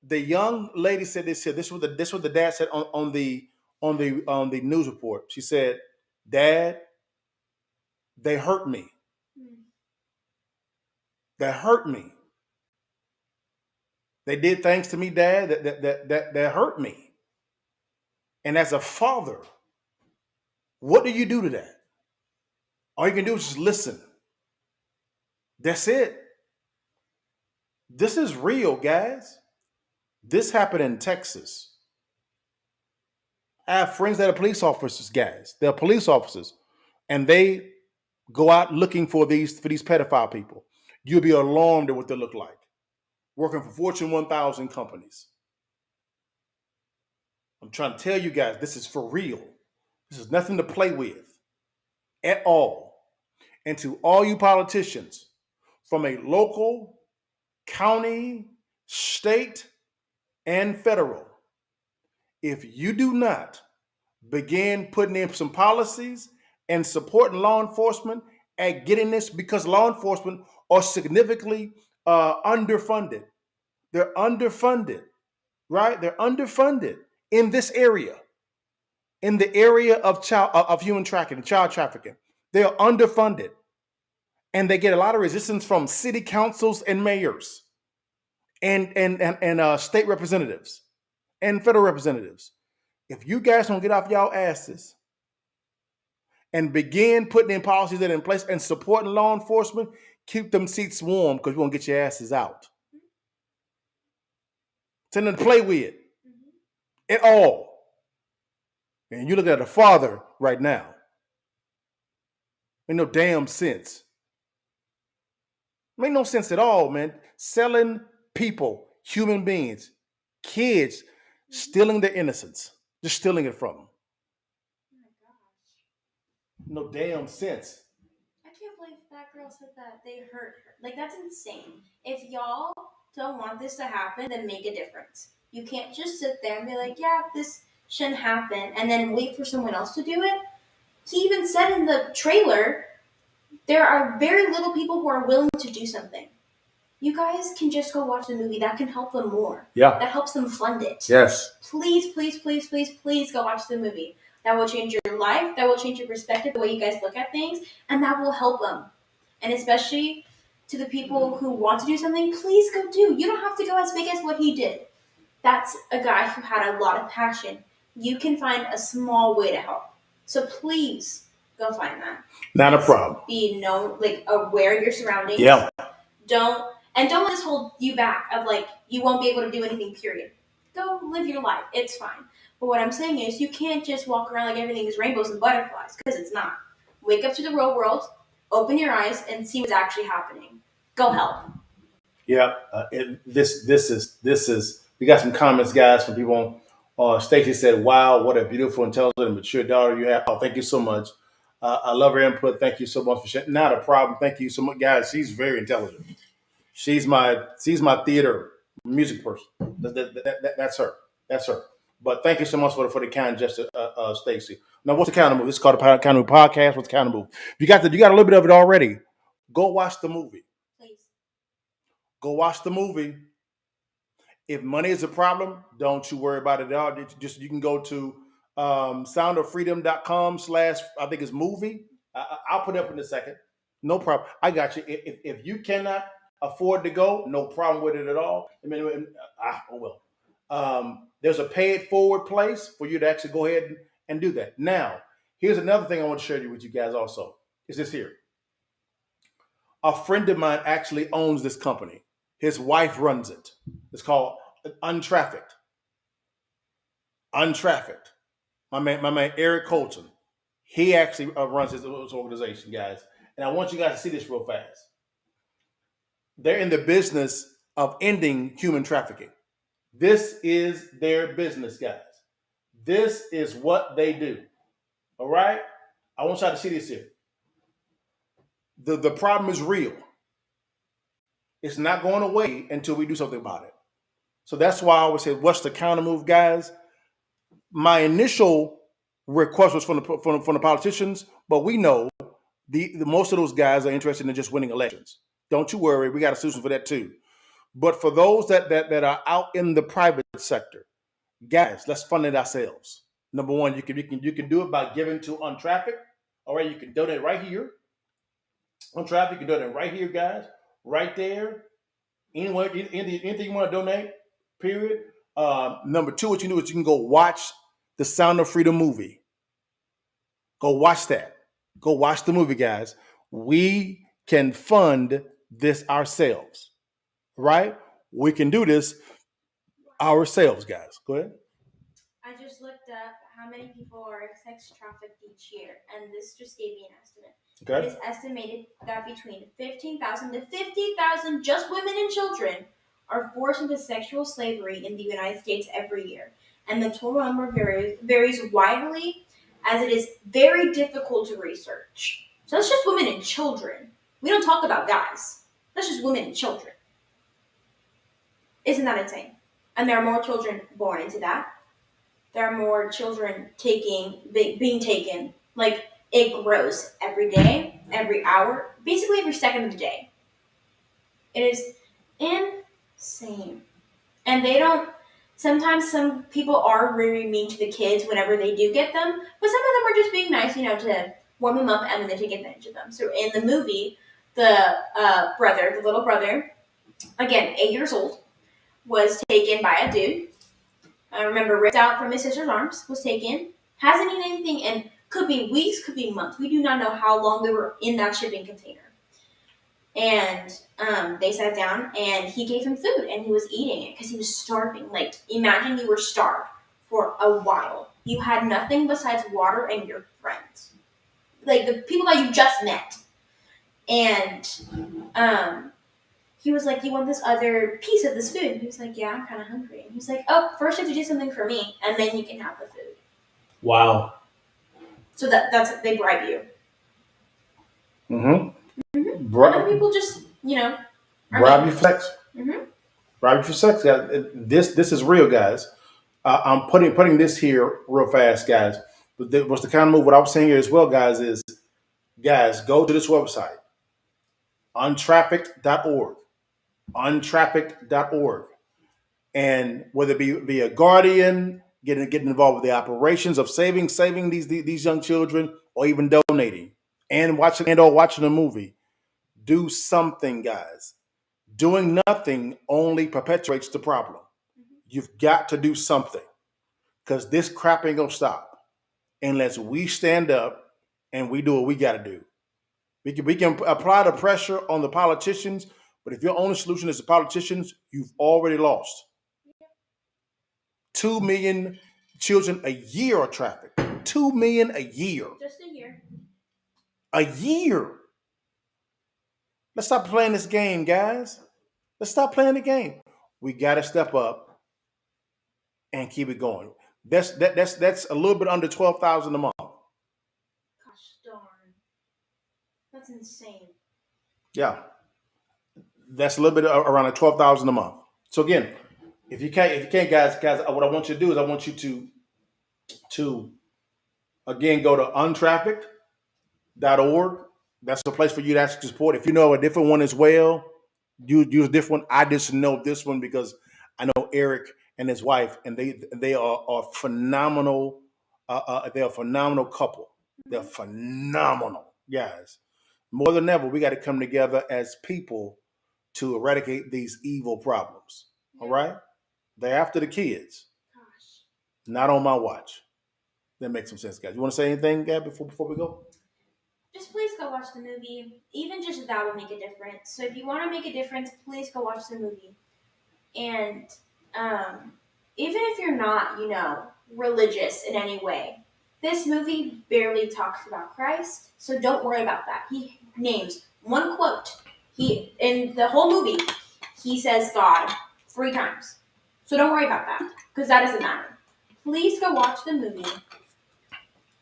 the young lady said this here. This is what the dad said on the on the news report. She said, "Dad, they hurt me. They hurt me. They did things to me, Dad, that hurt me. And as a father, what do you do to that? All you can do is just listen. That's it. This is real, guys. This happened in Texas. I have friends that are police officers, guys. They're police officers, and they go out looking for these pedophile people. You'll be alarmed at what they look like. Working for Fortune 1000 companies. I'm trying to tell you guys, this is for real. This is nothing to play with at all. And to all you politicians, from a local, county, state, and federal, if you do not begin putting in some policies and supporting law enforcement at getting this, because law enforcement are significantly underfunded. They're underfunded, right? They're underfunded in this area, in the area of human trafficking, child trafficking. They are underfunded, and they get a lot of resistance from city councils and mayors, and state representatives and federal representatives. If you guys don't get off y'all asses and begin putting in policies that are in place and supporting law enforcement, keep them seats warm, because we're gonna get your asses out. Tend to play with at all. And you look at a father right now. Ain't no damn sense. Make no sense at all, man. Selling people, human beings, kids, stealing their innocence, just stealing it from them. No damn sense. I can't believe that girl said that they hurt her. Like, that's insane. If y'all don't want this to happen, then make a difference. You can't just sit there and be like, yeah, this shouldn't happen, and then wait for someone else to do it. He even said in the trailer, there are very little people who are willing to do something. You guys can just go watch the movie. That can help them more. Yeah. That helps them fund it. Yes. Please, please, please, please, please go watch the movie. That will change your life. That will change your perspective, the way you guys look at things, and that will help them. And especially to the people who want to do something, please go do. You don't have to go as big as what he did. That's a guy who had a lot of passion. You can find a small way to help. So please go find that. Not a problem. Be aware of your surroundings. Yeah. Don't let this hold you back of like you won't be able to do anything, period. Go live your life. It's fine. But what I'm saying is you can't just walk around like everything is rainbows and butterflies, because it's not. Wake up to the real world, open your eyes, and see what's actually happening. Go help. Yeah. This is. We got some comments, guys, from people on. Stacy said, "Wow, what a beautiful, intelligent, and mature daughter you have." Oh, thank you so much. I love her input. Thank you so much for sharing. Not a problem. Thank you so much, guys. She's very intelligent. She's my theater music person. That's her. That's her. But thank you so much for the kind gesture, Stacy. Now, what's the Countermove? This is called the Countermove podcast. What's the Countermove? You got a little bit of it already. Go watch the movie. Please. Go watch the movie. If money is a problem, don't you worry about it at all. You can go to soundoffreedom.com/ I think it's movie. I'll put it up in a second. No problem. I got you. If you cannot afford to go, no problem with it at all. There's a pay it forward place for you to actually go ahead and do that. Now, here's another thing I want to share with you guys also. Is this here. A friend of mine actually owns this company. His wife runs it. It's called Untrafficked. Untrafficked. My man Eric Colton. He actually runs his organization, guys. And I want you guys to see this real fast. They're in the business of ending human trafficking. This is their business, guys. This is what they do. All right? I want y'all to see this here. The problem is real. It's not going away until we do something about it. So that's why I always say, what's the Countermove, guys? My initial request was from the politicians, but we know the most of those guys are interested in just winning elections. Don't you worry, we got a solution for that too. But for those that are out in the private sector, guys, let's fund it ourselves. Number one, you can do it by giving to Untraffic. All right, you can donate right here. Untraffic, you can donate right here, guys. Right there. Anyone, anything you want to donate, period. Number two, what you do is you can go watch the Sound of Freedom movie. Go watch that. Go watch the movie, guys. We can fund this ourselves, right? We can do this ourselves, guys. Go ahead. I just looked up how many people are sex trafficked each year, and this just gave me an estimate. Okay. It is estimated that between 15,000 to 50,000 just women and children are forced into sexual slavery in the United States every year. And the total number varies widely, as it is very difficult to research. So that's just women and children. We don't talk about guys. That's just women and children. Isn't that insane? And there are more children born into that. There are more children being taken. Like, it grows every day, every hour, basically every second of the day. It is insane. And they don't, sometimes some people are really mean to the kids whenever they do get them, but some of them are just being nice, to warm them up, and then they take advantage of them. So in the movie, the little brother, again, 8 years old, was taken by a dude. I remember ripped out from his sister's arms, was taken, hasn't eaten anything, and could be weeks, could be months. We do not know how long they were in that shipping container. And they sat down, and he gave him food, and he was eating it because he was starving. Like, imagine you were starved for a while. You had nothing besides water and your friends. Like, the people that you just met. And he was like, "Do you want this other piece of this food?" And he was like, "Yeah, I'm kind of hungry." And he was like, "Oh, first you have to do something for me, and then you can have the food." Wow. So that's they bribe you. Other people just, bribe you for sex. Mm-hmm. Bribe you for sex, guys. This is real, guys. I'm putting this here real fast, guys. But what's the kind of move? What I was saying here as well, guys, is guys, go to this website, untrafficked.org. Untrafficked.org. And whether it be a guardian, getting involved with the operations of saving these young children, or even donating and watching a movie, do something, guys. Doing nothing only perpetuates the problem. You've got to do something, because this crap ain't gonna stop unless we stand up and we do what we got to do. We can apply the pressure on the politicians, but if your only solution is the politicians, you've already lost. 2 million children a year are trafficked. 2 million a year. Just a year. A year. Let's stop playing this game, guys. Let's stop playing the game. We got to step up and keep it going. That's a little bit under 12,000 a month. Gosh darn. That's insane. Yeah. That's a little bit around 12,000 a month. So again, if you can't, guys, what I want you to do is I want you to again go to untrafficked.org. That's the place for you to ask support. If you know a different one as well, use a different one. I just know this one because I know Eric and his wife, and they are phenomenal. They're a phenomenal couple. They're phenomenal guys. More than ever, we got to come together as people to eradicate these evil problems. All right? They're after the kids. Gosh. Not on my watch. That makes some sense, guys. You want to say anything, Gab, before we go? Just please go watch the movie. Even just that will make a difference. So if you want to make a difference, please go watch the movie. And even if you're not, religious in any way, this movie barely talks about Christ. So don't worry about that. He names one quote. In the whole movie, he says God 3 times. So don't worry about that, because that doesn't matter. Please go watch the movie.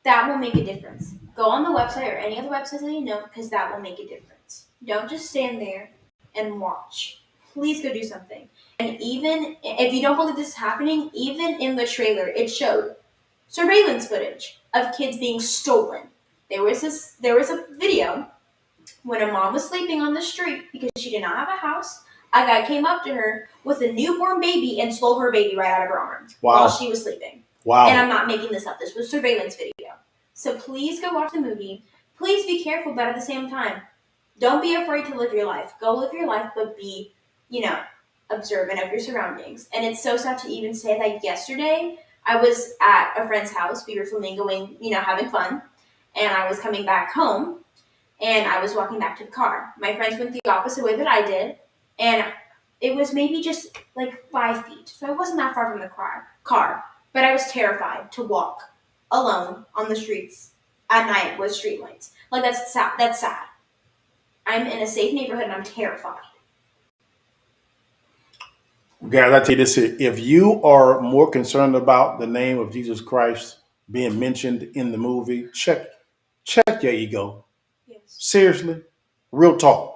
That will make a difference. Go on the website or any other websites that you know, because that will make a difference. Don't just stand there and watch. Please go do something. And even if you don't believe this is happening, even in the trailer, it showed surveillance footage of kids being stolen. There was a video when a mom was sleeping on the street because she did not have a house. A guy came up to her with a newborn baby and stole her baby right out of her arms while she was sleeping. Wow. And I'm not making this up. This was surveillance video. So please go watch the movie. Please be careful, but at the same time, don't be afraid to live your life. Go live your life, but be, observant of your surroundings. And it's so sad to even say that yesterday I was at a friend's house. We were flamingoing, having fun. And I was coming back home and I was walking back to the car. My friends went the opposite way that I did. And it was maybe just like 5 feet. So I wasn't that far from the car. But I was terrified to walk alone on the streets at night with streetlights. Like, that's sad. That's sad. I'm in a safe neighborhood and I'm terrified. Guys, I tell you this here. If you are more concerned about the name of Jesus Christ being mentioned in the movie, check your ego. Yes. Seriously. Real talk.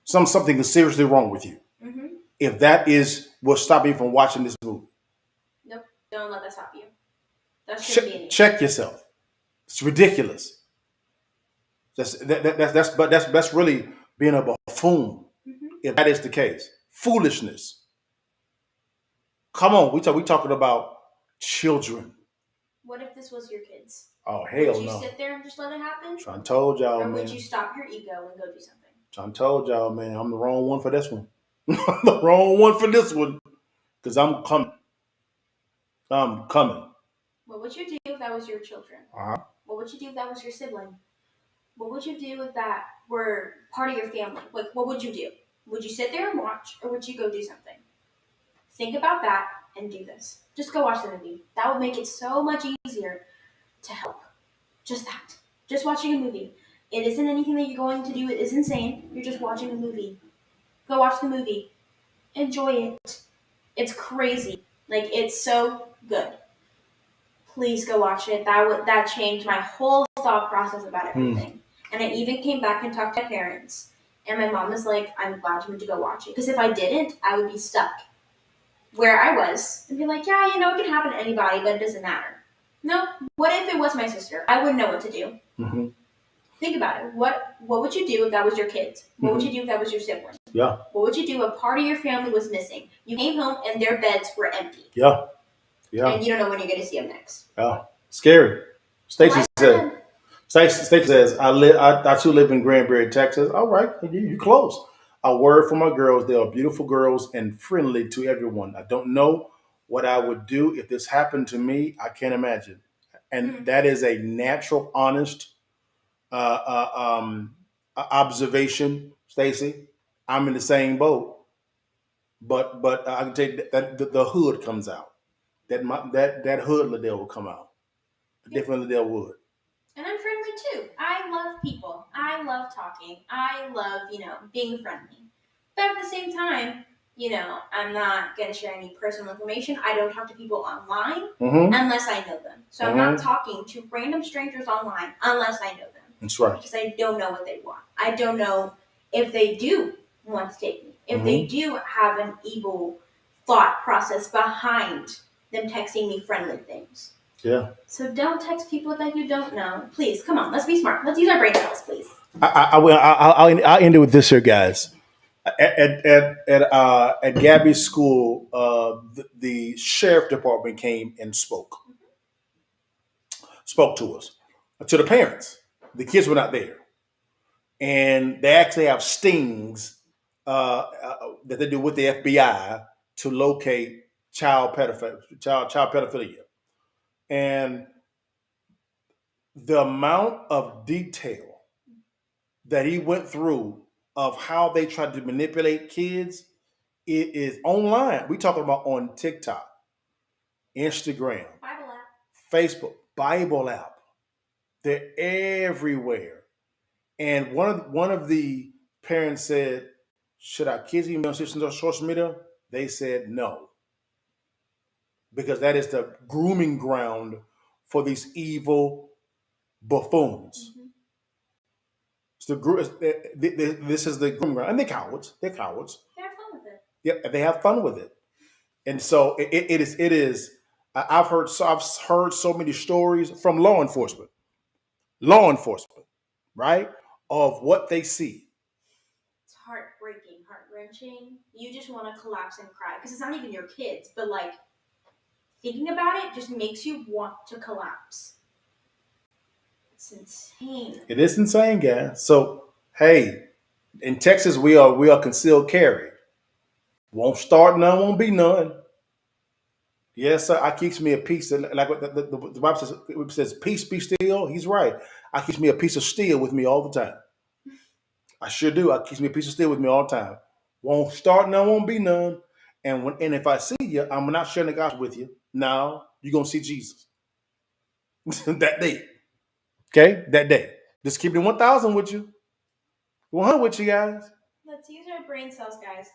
Something is seriously wrong with you. Mm-hmm. If that is what stopped you from watching this movie. Nope. Don't let that stop you. That shouldn't be anything. Check yourself. It's ridiculous. That's really being a buffoon. Mm-hmm. If that is the case. Foolishness. Come on, we talking about children. What if this was your kids? Oh, hell no. Would you sit there and just let it happen? I told y'all, or man. would you stop your ego and go do something? I told y'all, man, I'm the wrong one for this one. I'm the wrong one for this one. Because I'm coming. I'm coming. What would you do if that was your children? Uh-huh. What would you do if that was your sibling? What would you do if that were part of your family? Like, what would you do? Would you sit there and watch, or would you go do something? Think about that and do this. Just go watch the movie. That would make it so much easier to help. Just that. Just watching a movie. It isn't anything that you're going to do. It is insane. You're just watching a movie. Go watch the movie. Enjoy it. It's crazy. Like, it's so good. Please go watch it. That changed my whole thought process about everything. And I even came back and talked to my parents. And my mom was like, I'm glad you went to go watch it. Because if I didn't, I would be stuck where I was and be like, yeah, it can happen to anybody, but it doesn't matter. No, what if it was my sister? I wouldn't know what to do. Mm-hmm. Think about it. What would you do if that was your kids? What would you do if that was your sibling? Yeah. What would you do if part of your family was missing? You came home and their beds were empty. Yeah. Yeah. And you don't know when you're going to see them next. Yeah. Scary. Stacy says, I too live in Granbury, Texas. All right. You close. A word for my girls. They are beautiful girls and friendly to everyone. I don't know what I would do if this happened to me. I can't imagine. And that is a natural, honest observation, Stacy. I'm in the same boat. But I can tell you that the hood comes out. That hood LaDale will come out. Different LaDale would. And I'm friendly too. I love people. I love talking. I love, being friendly. But at the same time, I'm not going to share any personal information. I don't talk to people online unless I know them. So I'm not talking to random strangers online unless I know them. That's right. Because I don't know what they want. I don't know if they do want to take me. If they do have an evil thought process behind them texting me friendly things. Yeah. So don't text people that you don't know. Please, come on. Let's be smart. Let's use our brain cells, please. I'll end it with this here, guys. At Gabby's school, the sheriff department came and spoke to us, to the parents. The kids were not there, and they actually have stings that they do with the FBI to locate child pedophilia, and the amount of detail that he went through of how they tried to manipulate kids, it is online. We talking about on TikTok, Instagram, Bible app, Facebook, Bible app. They're everywhere. And one of the parents said, "Should our kids even be on social media?" They said no, because that is the grooming ground for these evil buffoons. This is the grooming ground, and they're cowards. They're cowards. They have fun with it. Yep, they have fun with it, and so it is. I've heard so many stories from law enforcement, right, of what they see. It's heartbreaking, heart wrenching. You just want to collapse and cry because it's not even your kids, but like, thinking about it just makes you want to collapse. It's insane. It is insane, guys. So hey, in Texas we are concealed carry. Won't start none, won't be none. Yes, sir. I keeps me a piece of, like what the Bible says. It says, "Peace be still." He's right. I keeps me a piece of steel with me all the time. I sure do. I keeps me a piece of steel with me all the time. Won't start none, won't be none. And if I see you, I'm not sharing the gospel with you. No, you're gonna see Jesus that day. Okay, that day. Just keep it 1,000 with you, 100 with you guys. Let's use our brain cells, guys.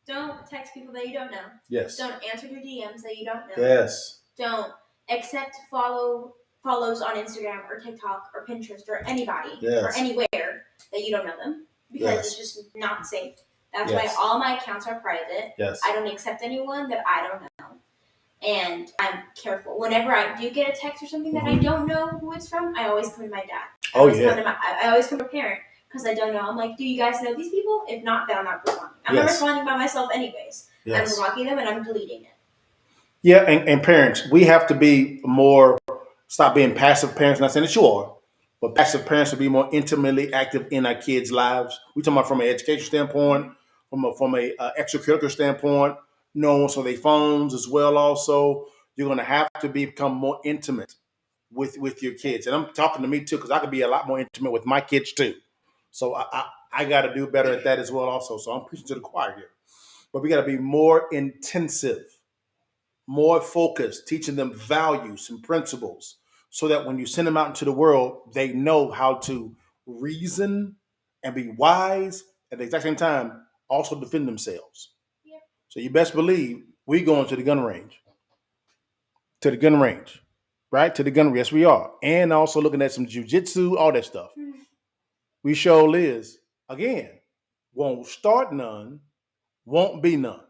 Don't text people that you don't know. Yes. Don't answer your DMs that you don't know. Yes. Don't accept follows on Instagram or TikTok or Pinterest or anybody or anywhere that you don't know them, because it's just not safe. That's why all my accounts are private. Yes. I don't accept anyone that I don't know. And I'm careful. Whenever I do get a text or something that I don't know who it's from, I always come to my dad. I always come to a parent because I don't know. I'm like, do you guys know these people? If not, then I'm not responding. I'm not responding by myself anyways. I'm blocking them and I'm deleting it. Yeah, and parents, we have to be more, stop being passive parents. Not saying that you are, but passive parents to be more intimately active in our kids' lives. We talking about from an education standpoint, from a extracurricular standpoint, knowing so they phones as well. Also, you're going to have to become more intimate with your kids, and I'm talking to me too, because I could be a lot more intimate with my kids too. So I got to do better at that as well. Also, so I'm preaching to the choir here, but we got to be more intensive, more focused, teaching them values and principles so that when you send them out into the world, they know how to reason and be wise at the exact same time, also defend themselves. Yep. So you best believe we going to the gun range. To the gun range. Right? To the gun range. Yes, we are. And also looking at some jujitsu, all that stuff. We sure is. Again, won't start none, won't be none.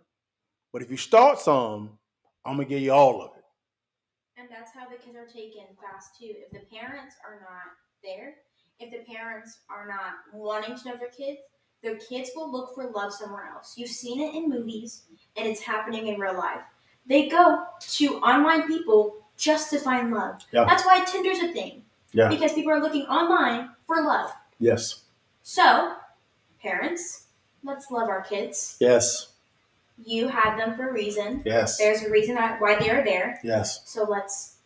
But if you start some, I'm going to give you all of it. And that's how the kids are taken fast too. If the parents are not there, if the parents are not wanting to know their kids will look for love somewhere else. You've seen it in movies, and it's happening in real life. They go to online people just to find love. Yeah. That's why Tinder's a thing. Yeah. Because people are looking online for love. Yes. So, parents, let's love our kids. Yes. You had them for a reason. Yes. There's a reason why they are there. Yes. So let's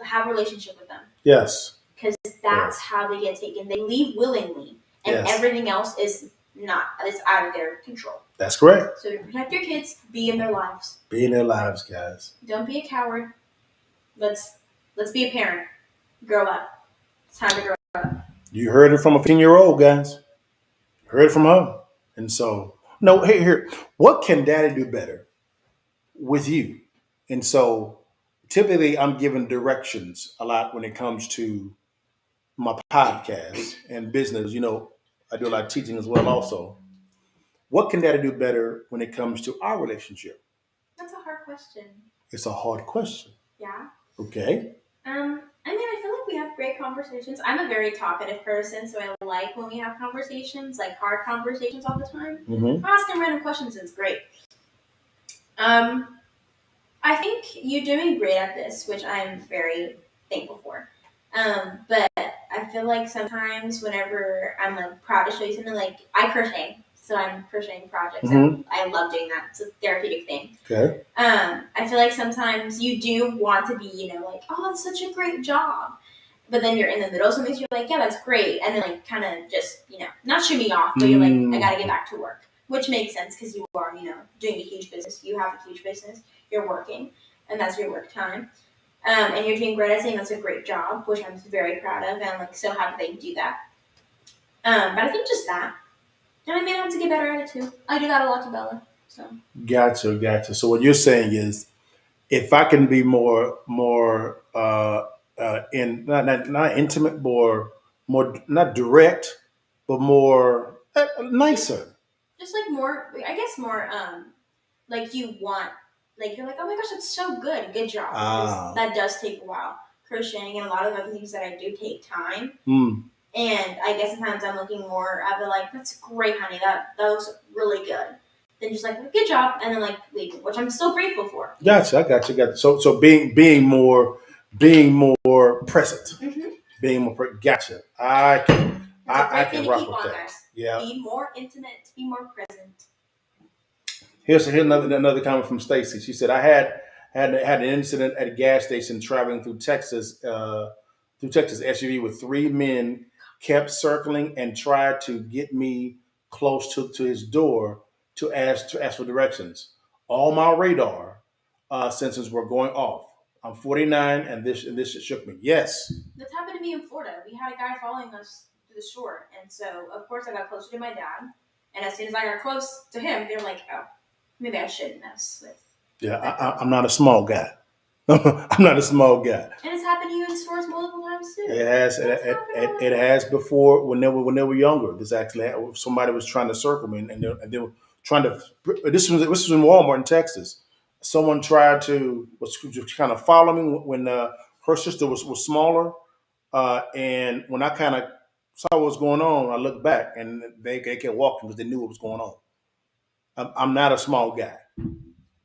have a relationship with them. Yes. Because that's how they get taken. They leave willingly, and everything else is not. It's out of their control. That's correct. So to protect your kids, be in their lives. Be in their lives, guys. Don't be a coward. Let's be a parent. Grow up. It's time to grow up. You heard it from a 15-year-old, guys. You heard it from her. And so, no, here. What can daddy do better with you? And so, typically, I'm giving directions a lot when it comes to my podcast and business. You know, I do a lot of teaching as well also. What can daddy do better when it comes to our relationship? That's a hard question. It's a hard question. Yeah. Okay. I mean, I feel like we have great conversations. I'm a very talkative person, so I like when we have conversations, like hard conversations all the time. Mm-hmm. Asking random questions is great. I think you're doing great at this, which I'm very thankful for. But I feel like sometimes whenever I'm like proud to show you something, like I crochet, so I'm crocheting projects. Mm-hmm. I love doing that. It's a therapeutic thing. Okay. I feel like sometimes you do want to be, like, oh, that's such a great job. But then you're in the middle of something, so you're like, yeah, that's great. And then, like, kind of just, not shoo me off, but you're like, I got to get back to work. Which makes sense because you are, doing a huge business. You have a huge business. You're working. And that's your work time. And you're doing great at saying that's a great job, which I'm very proud of. And I'm, like, so happy that you do that. But I think just that. And I may have to get better at it, too. I do that a lot to Bella. So. Gotcha. So what you're saying is, if I can be more in not intimate, more not direct, but more nicer. Just like more, I guess more. Like you want, like you're like, oh my gosh, that's so good, good job. That does take a while. Crocheting and a lot of other things that I do take time. And I guess sometimes I'm looking more of it like, that's great, honey. That was really good. then just like good job, and then like leave, which I'm so grateful for. Gotcha. I got you. So being more present, being more gotcha. I can rock with that. Guys. Yeah. Be more intimate. Be more present. Here's another comment from Stacy. She said, "I had an incident at a gas station traveling through Texas. SUV with three men kept circling and tried to get me close to his door to ask for directions. All my radar sensors were going off. I'm 49, and this shook me. Yes, That's happened to me in Florida. We had a guy following us to the store, and so of course I got closer to my dad. And as soon as I got close to him, they're like, "Oh, maybe I shouldn't mess with." Yeah, I'm not a small guy. I'm not a small guy. And it's happened to you in stores multiple times too. It has. It has before when they were younger. This actually somebody was trying to circle me, and they were trying to. This was in Walmart in Texas. Someone tried to was kind of follow me when her sister was smaller, and when I kind of saw what was going on, I looked back, and they kept walking because they knew what was going on. I'm not a small guy.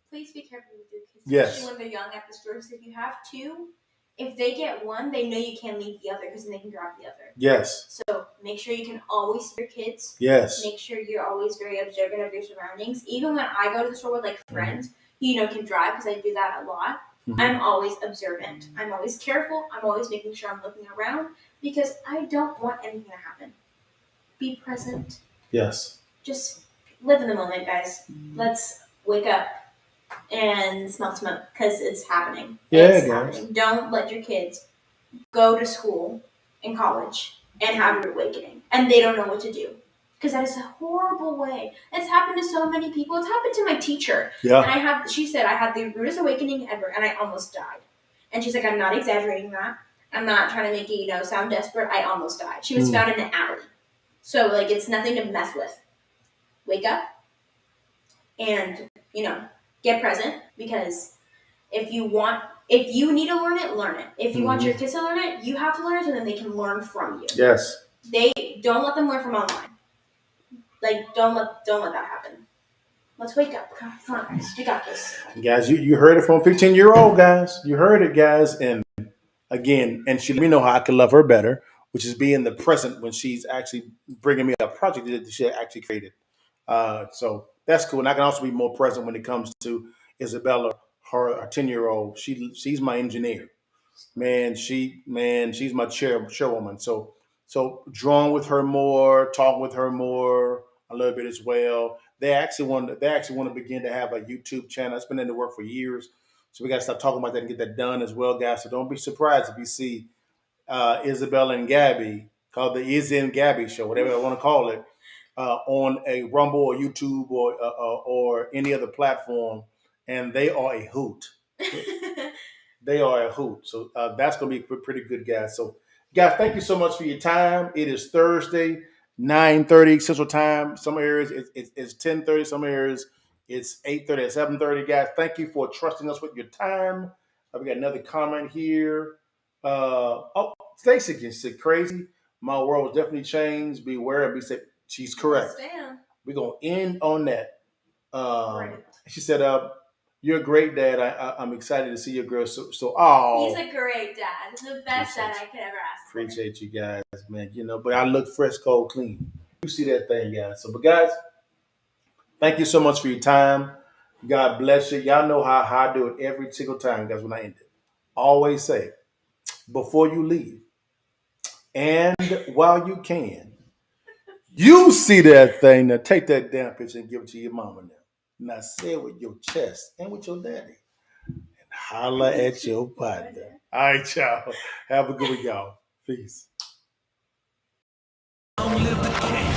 Please be careful with your kids, Yes. especially when they're young at the stores. If you have two, if they get one, they know you can't leave the other because then they can grab the other. Yes. So make sure you can always see your kids. Yes. Make sure you're always very observant of your surroundings. Even when I go to the store with like friends, can drive because I do that a lot. I'm always observant. I'm always careful. I'm always making sure I'm looking around because I don't want anything to happen. Be present. Yes. Just live in the moment, guys. Let's wake up and smell smoke because it's happening. Yeah, it's happening. Don't let your kids go to school and college and have an awakening and they don't know what to do because that is a horrible way. It's happened to so many people. It's happened to my teacher. Yeah. And she said I had the rudest awakening ever and I almost died. And she's like, I'm not exaggerating that. I'm not trying to make it, sound desperate. I almost died. She was found in an alley. So like it's nothing to mess with. Wake up and, get present because if you need to learn it, learn it. If you want your kids to learn it, you have to learn it so then they can learn from you. Yes. Don't let them learn from online. Like don't let that happen. Let's wake up. Come on, guys. We got this. Guys, you heard it from a 15-year-old, guys. You heard it, guys. And again, and she let me know how I can love her better, which is being the present when she's actually bringing me a project that she actually created. So that's cool. And I can also be more present when it comes to Isabella, her 10-year-old. She's my engineer. She's my chairwoman. So drawing with her more, talking with her more a little bit as well. They actually want to begin to have a YouTube channel. It's been in the work for years. So we got to start talking about that and get that done as well, guys. So don't be surprised if you see Isabella and Gabby, called the Izzy and Gabby show, whatever I want to call it, on a Rumble or YouTube or any other platform, and they are a hoot. They are a hoot. So that's going to be pretty good, guys. So, guys, thank you so much for your time. It is Thursday, 9:30 Central Time. Some areas it's 10:30. Some areas it's 8:30 at 7:30. Guys, thank you for trusting us with your time. We got another comment here. Stacey can say crazy. My world was definitely changed. Beware and be safe. She's correct. We're going to end on that. She said, you're a great dad. I'm excited to see your girl. So He's a great dad. He's the best dad I could ever ask for. Appreciate you guys, man. But I look fresh, cold, clean. You see that thing, guys. So, but guys, thank you so much for your time. God bless you. Y'all know how I do it every single time, guys, when I end it. Always say, before you leave, and while you can, you see that thing. Now take that damn picture and give it to your mama now. Now say it with your chest and with your daddy. And holla at your partner. All right, y'all. Have a good week, y'all. Peace. Long live the king.